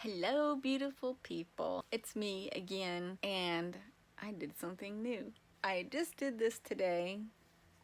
Hello, beautiful people. It's me again, and I did something new. I just did this today,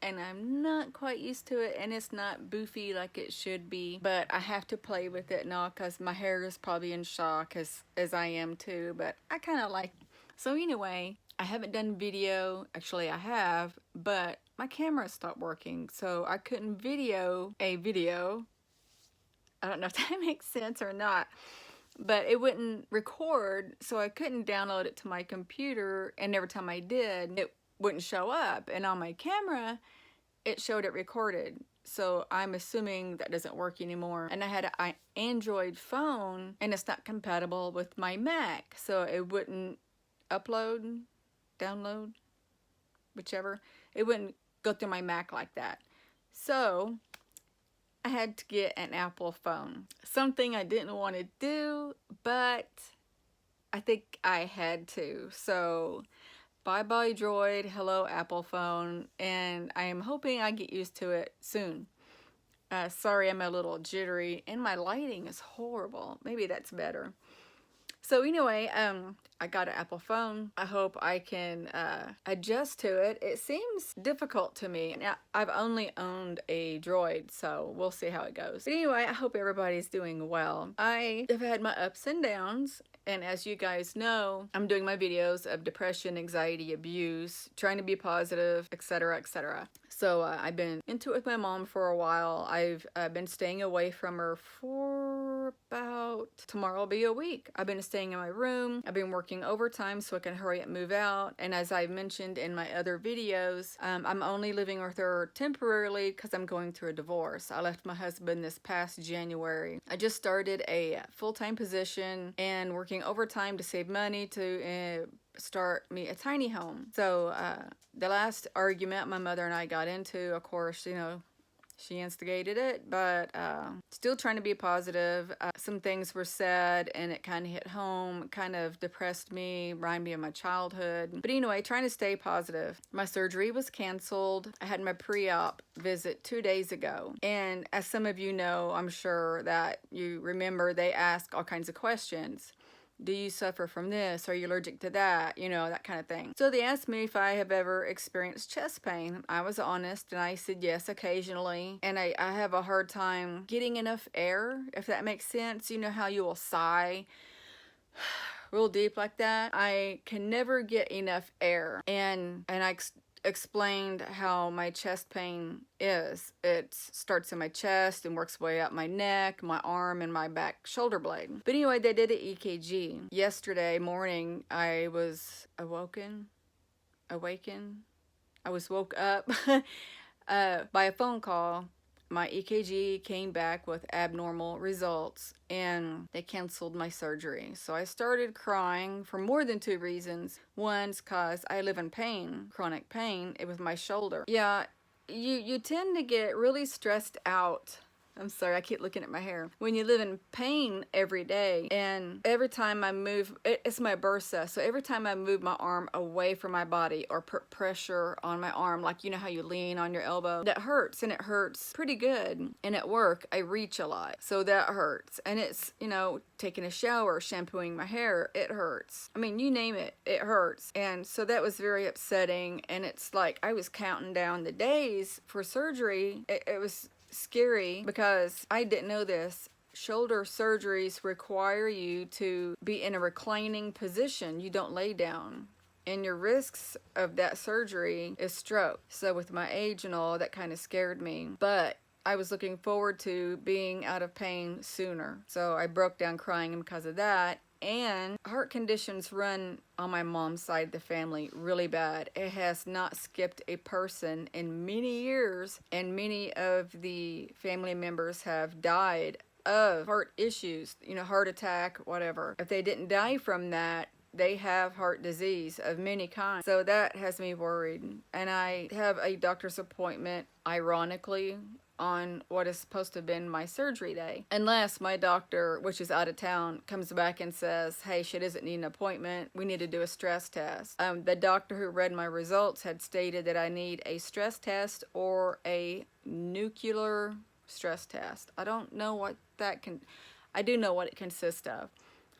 and I'm not quite used to it, and it's not boofy like it should be, but I have to play with it now because my hair is probably in shock as I am too, but I kind of like it. So anyway, I haven't done video. Actually, I have, but my camera stopped working, so I couldn't video a video. I don't know if that makes sense or not, but it wouldn't record, so I couldn't download it to my computer, and every time I did, it wouldn't show up, and on my camera it showed it recorded. So I'm assuming that doesn't work anymore. And I had an Android phone, and it's not compatible with my Mac, so it wouldn't upload, download, whichever. It wouldn't go through my Mac like that. So I had to get an Apple phone. Something I didn't want to do, but I think I had to. So bye-bye Droid, hello Apple phone, and I am hoping I get used to it soon. Sorry I'm a little jittery, and my lighting is horrible. Maybe that's better. So anyway, I got an Apple phone. I hope I can adjust to it. It seems difficult to me. Now, I've only owned a Droid, so we'll see how it goes. But anyway, I hope everybody's doing well. I have had my ups and downs, and as you guys know, I'm doing my videos of depression, anxiety, abuse, trying to be positive, etc., etc. So I've been into it with my mom for a while. I've been staying away from her for about, tomorrow will be a week. I've been staying in my room. I've been working overtime so I can hurry up and move out. And as I mentioned in my other videos, I'm only living with her temporarily because I'm going through a divorce. I left my husband this past January. I just started a full-time position and working overtime to save money to start me a tiny home. So the last argument my mother and I got into, of course, you know, she instigated it, but still trying to be positive. Some things were said and it kind of hit home, kind of depressed me, reminded me of my childhood. But anyway, trying to stay positive. My surgery was canceled. I had my pre-op visit 2 days ago. And as some of you know, I'm sure that you remember, they ask all kinds of questions. Do you suffer from this? Are you allergic to that? You know, that kind of thing. So they asked me if I have ever experienced chest pain. I was honest and I said yes, occasionally. And I have a hard time getting enough air, if that makes sense. You know how you will sigh real deep like that? I can never get enough air. And I explained how my chest pain is. It starts in my chest and works way up my neck, my arm, and my back shoulder blade. But anyway, they did an EKG. Yesterday morning, I was awakened. I was woke up by a phone call. My EKG came back with abnormal results and they canceled my surgery. So I started crying for more than 2 reasons. One's because I live in pain, chronic pain, with my shoulder. Yeah, you tend to get really stressed out. I'm sorry, I keep looking at my hair. When you live in pain every day, and every time I move, it's my bursa, so every time I move my arm away from my body or put pressure on my arm, like you know how you lean on your elbow, that hurts, and it hurts pretty good. And at work, I reach a lot, so that hurts. And it's, you know, taking a shower, shampooing my hair, it hurts. I mean, you name it, it hurts. And so that was very upsetting, and it's like I was counting down the days for surgery. It was scary because I didn't know this. Shoulder surgeries require you to be in a reclining position. You don't lay down. And your risks of that surgery is stroke. So with my age and all, that kind of scared me. But I was looking forward to being out of pain sooner. So I broke down crying because of that. And heart conditions run on my mom's side of the family really bad. It has not skipped a person in many years, and many of the family members have died of heart issues, you know, heart attack, whatever. If they didn't die from that, they have heart disease of many kinds. So that has me worried. And I have a doctor's appointment, ironically, on what is supposed to have been my surgery day. Unless my doctor, which is out of town, comes back and says, hey, she doesn't need an appointment. We need to do a stress test. The doctor who read my results had stated that I need a stress test or a nuclear stress test. I don't know what that can... I do know what it consists of.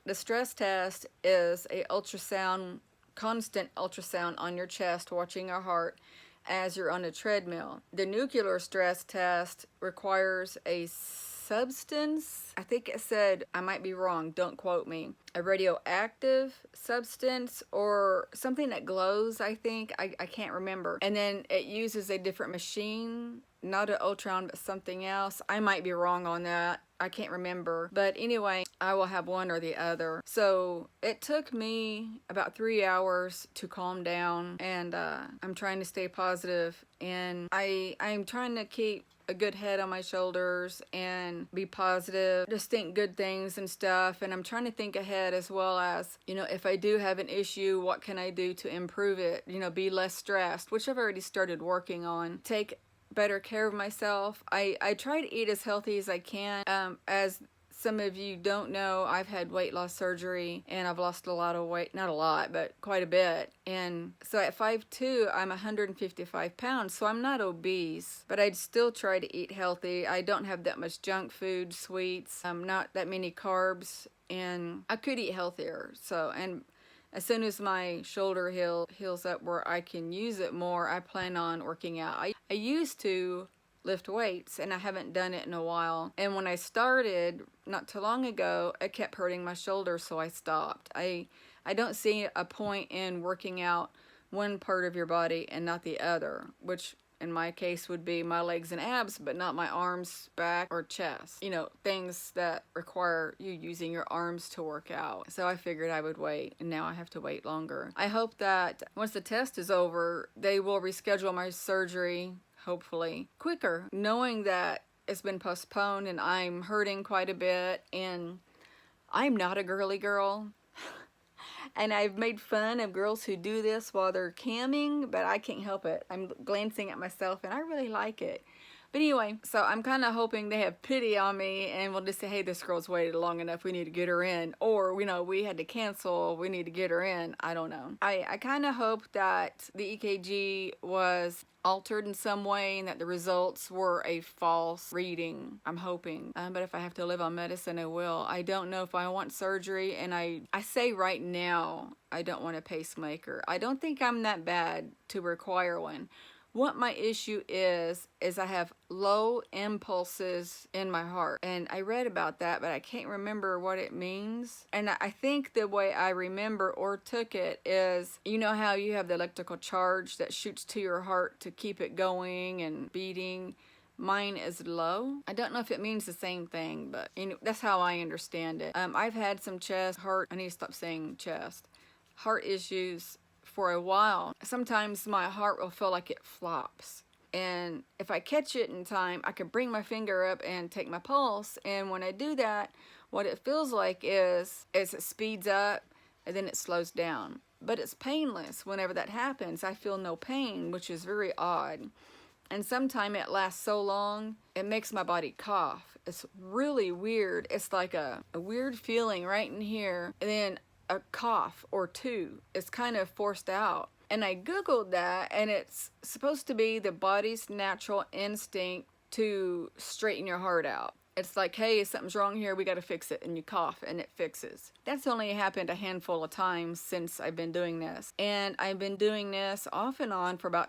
The stress test is a ultrasound, constant ultrasound on your chest, watching your heart as you're on a treadmill. The nuclear stress test requires a substance. I think it said, I might be wrong, don't quote me, a radioactive substance or something that glows, I think. I can't remember. And then it uses a different machine, not an Ultron, but something else. I might be wrong on that. I can't remember. But anyway, I will have one or the other. So it took me about 3 hours to calm down, and I'm trying to stay positive, and I'm trying to keep a good head on my shoulders and be positive, just think good things and stuff. And I'm trying to think ahead as well as, you know, if I do have an issue, what can I do to improve it? You know, be less stressed, which I've already started working on. Take better care of myself. I try to eat as healthy as I can. As some of you don't know, I've had weight loss surgery and I've lost a lot of weight. Not a lot, but quite a bit. And so at 5'2", I'm 155 pounds, so I'm not obese, but I'd still try to eat healthy. I don't have that much junk food, sweets, not that many carbs, and I could eat healthier. So, and as soon as my shoulder heals up where I can use it more, I plan on working out. I used to lift weights, and I haven't done it in a while. And when I started not too long ago, it kept hurting my shoulder, so I stopped. I don't see a point in working out one part of your body and not the other, which in my case would be my legs and abs, but not my arms, back, or chest. You know, things that require you using your arms to work out. So I figured I would wait, and now I have to wait longer. I hope that once the test is over, they will reschedule my surgery, hopefully quicker, knowing that it's been postponed and I'm hurting quite a bit, and I'm not a girly girl. And I've made fun of girls who do this while they're camming, but I can't help it. I'm glancing at myself and I really like it. But anyway, so I'm kind of hoping they have pity on me and will just say, hey, this girl's waited long enough, we need to get her in. Or, you know, we had to cancel, we need to get her in. I don't know. I kind of hope that the EKG was altered in some way and that the results were a false reading. I'm hoping. But if I have to live on medicine, I will. I don't know if I want surgery, and I say right now, I don't want a pacemaker. I don't think I'm that bad to require one. What my issue is I have low impulses in my heart. And I read about that, but I can't remember what it means. And I think the way I remember or took it is, you know how you have the electrical charge that shoots to your heart to keep it going and beating? Mine is low. I don't know if it means the same thing, but you know, that's how I understand it. I've had some heart, I need to stop saying chest, heart issues for a while. Sometimes my heart will feel like it flops, and if I catch it in time, I can bring my finger up and take my pulse, and when I do that, what it feels like is it speeds up and then it slows down, but it's painless. Whenever that happens, I feel no pain, which is very odd. And sometimes it lasts so long, it makes my body cough. It's really weird. It's like a weird feeling right in here, and then a cough or two. It's kind of forced out. And I googled that, and it's supposed to be the body's natural instinct to straighten your heart out. It's like, hey, something's wrong here, we got to fix it, and you cough and it fixes. That's only happened a handful of times since I've been doing this. And I've been doing this off and on for about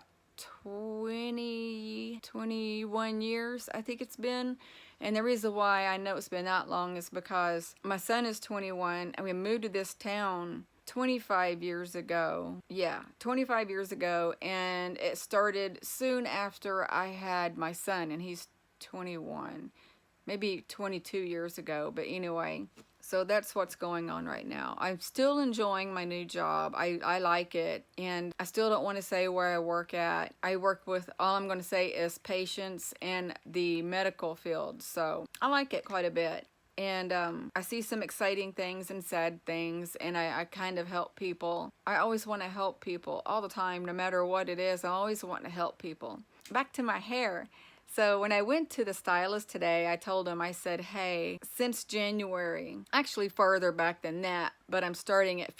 21 years, I think it's been. And the reason why I know it's been that long is because my son is 21 and we moved to this town 25 years ago. Yeah, 25 years ago. And it started soon after I had my son, and he's 21, maybe 22 years ago. But anyway, so that's what's going on right now. I'm still enjoying my new job. I like it, and I still don't want to say where I work at. I work with, all I'm going to say is patients in the medical field, so I like it quite a bit. And I see some exciting things and sad things, and I kind of help people. I always want to help people all the time, no matter what it is. I always want to help people. Back to my hair. So when I went to the stylist today, I told him, I said, hey, since January, actually further back than that, but I'm starting at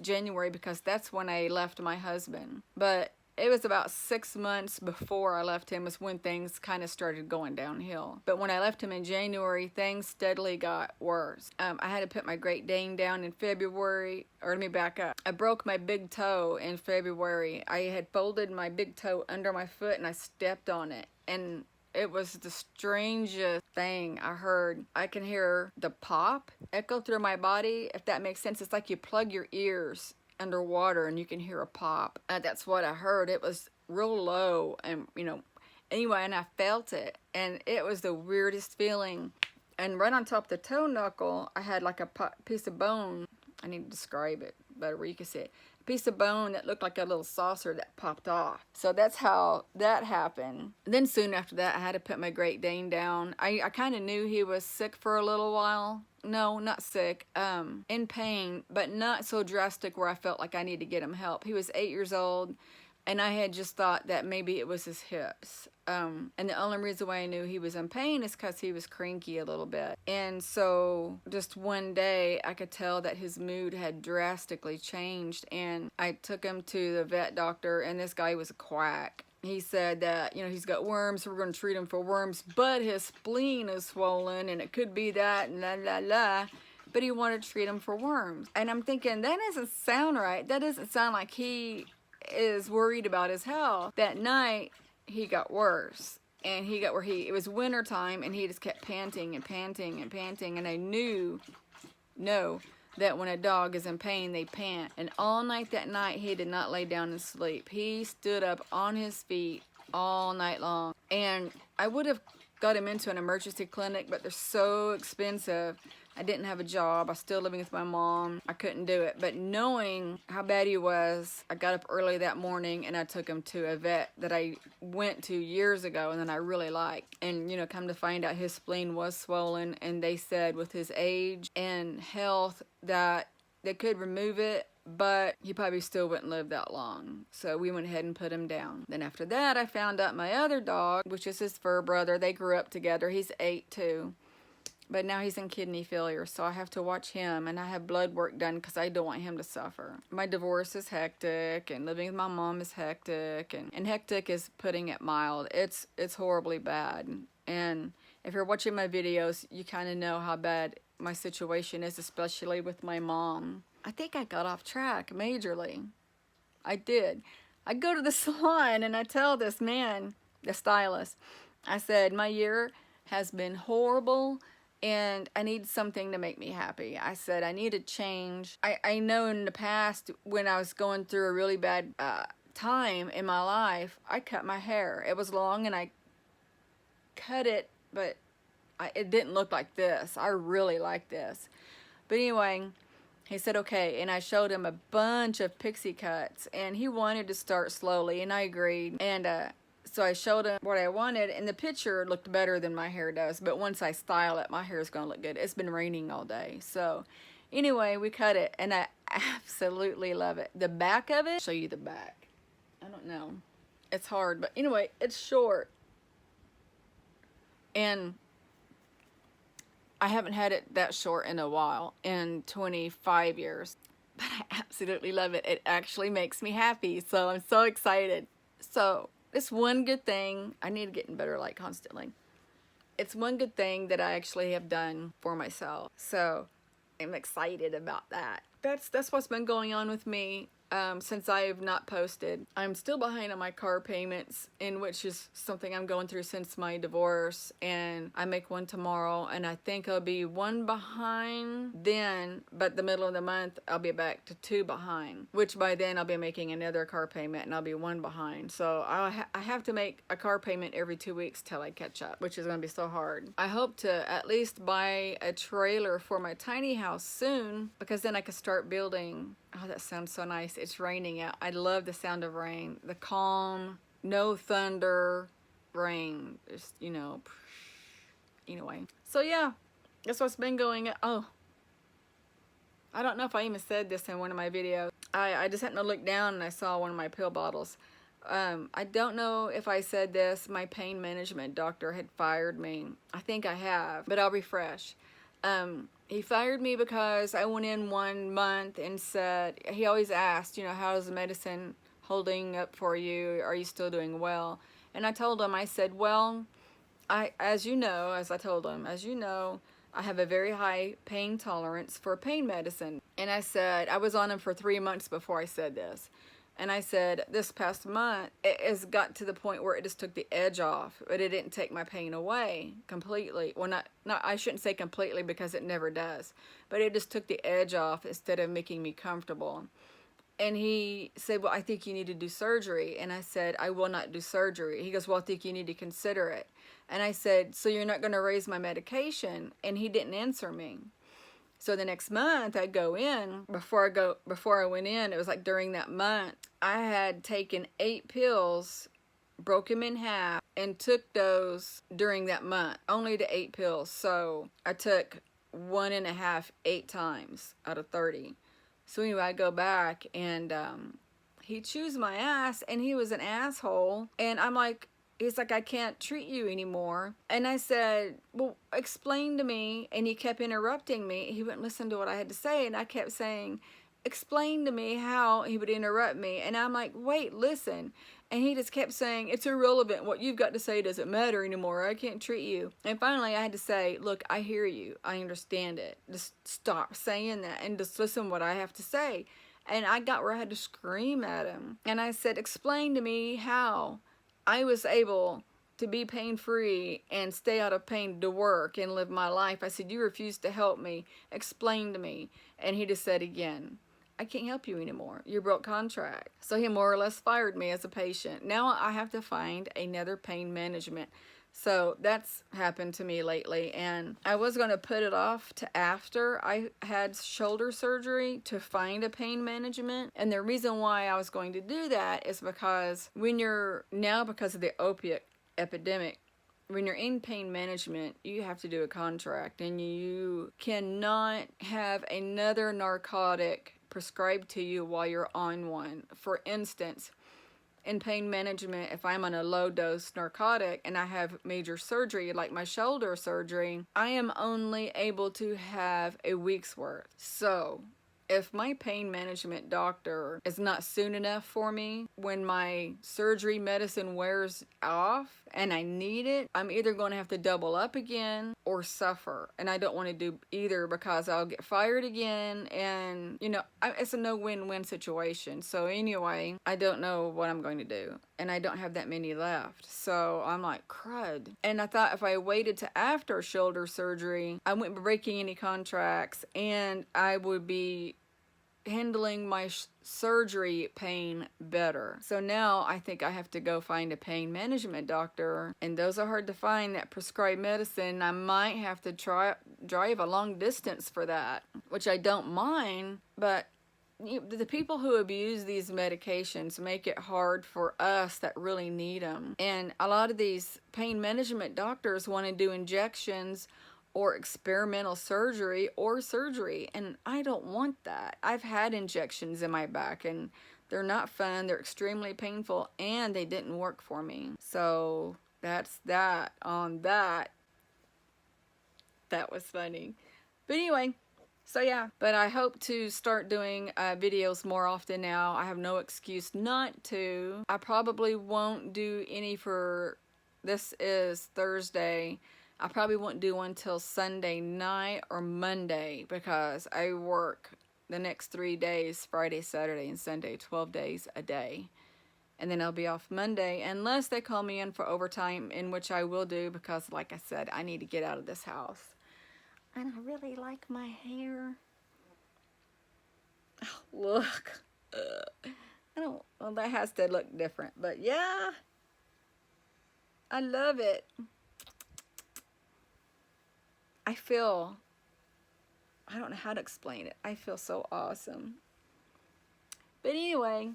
January because that's when I left my husband. But it was about 6 months before I left him was when things kind of started going downhill. But when I left him in January, things steadily got worse. I had to put my Great Dane down in February, or let me back up. I broke my big toe in February. I had folded my big toe under my foot and I stepped on it. And it was the strangest thing I heard. I can hear the pop echo through my body, if that makes sense. It's like you plug your ears underwater and you can hear a pop. That's what I heard. It was real low, and anyway, and I felt it, and it was the weirdest feeling. And right on top of the toe knuckle, I had like a piece of bone. I need to describe it better where you can see it. A piece of bone that looked like a little saucer that popped off. So that's how that happened. And then soon after that, I had to put my Great Dane down. I kind of knew he was sick for a little while. No, not sick, in pain, but not so drastic where I felt like I needed to get him help. He was 8 years old, and I had just thought that maybe it was his hips. And the only reason why I knew he was in pain is because he was cranky a little bit. And so just one day, I could tell that his mood had drastically changed, and I took him to the vet doctor, and this guy was a quack. He said that, he's got worms, so we're going to treat him for worms, but his spleen is swollen, and it could be that, and la, la, la. But he wanted to treat him for worms. And I'm thinking, that doesn't sound right. That doesn't sound like he is worried about his health. That night, he got worse. And he got where it was winter time, and he just kept panting and panting and panting. And I know that when a dog is in pain, they pant. And all night that night, he did not lay down and sleep. He stood up on his feet all night long. And I would have got him into an emergency clinic, but they're so expensive. I didn't have a job. I was still living with my mom. I couldn't do it. But knowing how bad he was, I got up early that morning and I took him to a vet that I went to years ago and then I really liked. And, come to find out his spleen was swollen, and they said with his age and health that they could remove it, but he probably still wouldn't live that long. So we went ahead and put him down. Then after that, I found out my other dog, which is his fur brother. They grew up together. He's 8 too. But now he's in kidney failure, so I have to watch him, and I have blood work done because I don't want him to suffer. My divorce is hectic, and living with my mom is hectic, and hectic is putting it mild. It's horribly bad. And if you're watching my videos, you kind of know how bad my situation is, especially with my mom. I think I got off track majorly. I did. I go to the salon, and I tell this man, the stylist, I said, my year has been horrible, and I need something to make me happy. I said, I need a change. I know in the past when I was going through a really bad time in my life, I cut my hair. It was long and I cut it, but it didn't look like this. I really like this. But anyway, he said, okay. And I showed him a bunch of pixie cuts, and he wanted to start slowly, and I agreed. And so I showed him what I wanted, and the picture looked better than my hair does. But once I style it, my hair is going to look good. It's been raining all day. So anyway, we cut it, and I absolutely love it. The back of it, I'll show you the back. I don't know. It's hard, but anyway, it's short. And I haven't had it that short in a while, in 25 years. But I absolutely love it. It actually makes me happy, so I'm so excited. So it's one good thing. I need to get in better light constantly. It's one good thing that I actually have done for myself. So I'm excited about that. That's what's been going on with me since I have not posted. I'm still behind on my car payments, in which is something I'm going through since my divorce, and I make one tomorrow, and I think I'll be one behind then, but the middle of the month I'll be back to 2 behind, which by then I'll be making another car payment and I'll be 1 behind. So I have to make a car payment every 2 weeks till I catch up, which is going to be so hard. I hope to at least buy a trailer for my tiny house soon, because then I can start building. Oh, that sounds so nice. It's raining out. I love the sound of rain. The calm, no thunder, rain. Just, anyway. So yeah, that's what's been going on. Oh, I don't know if I even said this in one of my videos. I just happened to look down and I saw one of my pill bottles. I don't know if I said this. My pain management doctor had fired me. I think I have, but I'll refresh. He fired me because I went in 1 month and said, he always asked, how does the medicine holding up for you? Are you still doing well? And I told him, I said, well, as you know, as I told him, as you know, I have a very high pain tolerance for pain medicine. And I said, I was on him for 3 months before I said this. And I said, this past month, it has got to the point where it just took the edge off, but it didn't take my pain away completely. Well, not I shouldn't say completely, because it never does, but it just took the edge off instead of making me comfortable. And he said, well, I think you need to do surgery. And I said, I will not do surgery. He goes, well, I think you need to consider it. And I said, so you're not going to raise my medication? And he didn't answer me. So the next month I go in, before I went in, it was like during that month, I had taken 8 pills, broke them in half, and took those during that month, only the 8 pills. So I took 1.5, 8 times out of 30. So anyway, I go back, and he chews my ass, and he was an asshole. And I'm like, he's like, I can't treat you anymore. And I said, well, explain to me. And he kept interrupting me. He wouldn't listen to what I had to say. And I kept saying, explain to me how. He would interrupt me. And I'm like, wait, listen. And he just kept saying, it's irrelevant. What you've got to say doesn't matter anymore. I can't treat you. And finally, I had to say, look, I hear you. I understand it. Just stop saying that and just listen to what I have to say. And I got where I had to scream at him. And I said, explain to me how I was able to be pain-free and stay out of pain to work and live my life. I said, you refused to help me. Explain to me. And he just said again, I can't help you anymore. You broke contract. So he more or less fired me as a patient. Now I have to find another pain management. So that's happened to me lately, and I was going to put it off to after I had shoulder surgery to find a pain management. And the reason why I was going to do that is because because of the opiate epidemic, when you're in pain management, you have to do a contract, and you cannot have another narcotic prescribed to you while you're on one. For instance, in pain management, if I'm on a low dose narcotic and I have major surgery like my shoulder surgery, I am only able to have a week's worth. So if my pain management doctor is not soon enough for me, when my surgery medicine wears off and I need it, I'm either going to have to double up again or suffer. And I don't want to do either, because I'll get fired again, and it's a no win-win situation. So anyway, I don't know what I'm going to do, and I don't have that many left. So I'm like, crud. And I thought if I waited to after shoulder surgery, I wouldn't be breaking any contracts, and I would be handling my surgery pain better. So now I think I have to go find a pain management doctor, and those are hard to find that prescribe medicine. I might have to drive a long distance for that, which I don't mind, but the people who abuse these medications make it hard for us that really need them. And a lot of these pain management doctors want to do injections or experimental surgery, and I don't want that. I've had injections in my back, and they're not fun, they're extremely painful, and they didn't work for me. So that's that on that. That was funny. But anyway, so yeah, but I hope to start doing videos more often now. I have no excuse not to. I probably won't do any this is Thursday. I probably won't do one till Sunday night or Monday, because I work the next 3 days, Friday, Saturday, and Sunday, 12 days a day. And then I'll be off Monday, unless they call me in for overtime, in which I will do, because like I said, I need to get out of this house. And I really like my hair. Oh, look. Well, that has to look different, but yeah. I love it. I don't know how to explain it. I feel so awesome. But anyway,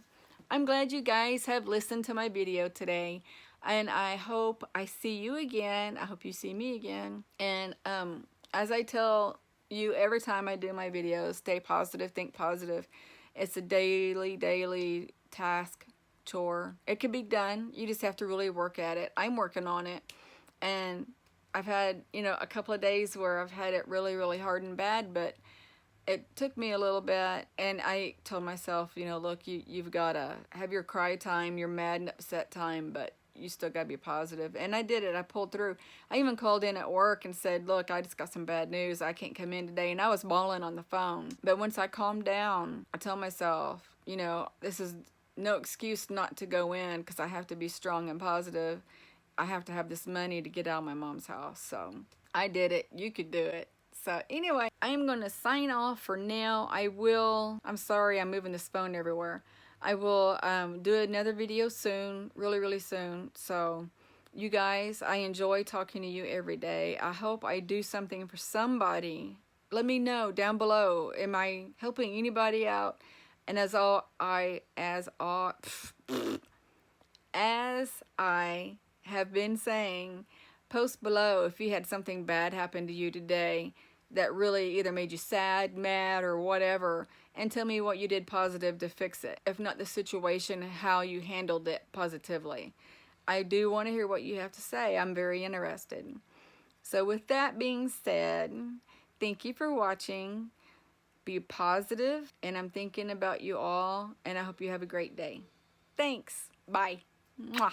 I'm glad you guys have listened to my video today. And I hope I see you again. I hope you see me again. And as I tell you every time I do my videos, stay positive, think positive. It's a daily task, chore. It can be done. You just have to really work at it. I'm working on it. And I've had, a couple of days where I've had it really, really hard and bad, but it took me a little bit, and I told myself, you know, look, you've got to have your cry time, your mad and upset time, but you still got to be positive. And I did it. I pulled through. I even called in at work and said, look, I just got some bad news. I can't come in today. And I was bawling on the phone. But once I calmed down, I told myself, you know, this is no excuse not to go in, because I have to be strong and positive. I have to have this money to get out of my mom's house. So I did it. You could do it. So anyway, I'm going to sign off for now. I'm sorry I'm moving this phone everywhere. I will do another video soon, really, really soon. So you guys, I enjoy talking to you every day. I hope I do something for somebody. Let me know down below. Am I helping anybody out? And as I have been saying, post below if you had something bad happen to you today that really either made you sad, mad, or whatever, and tell me what you did positive to fix it. If not the situation, how you handled it positively. I do want to hear what you have to say. I'm very interested. So with that being said, thank you for watching. Be positive, and I'm thinking about you all, and I hope you have a great day. Thanks. Bye. Mwah.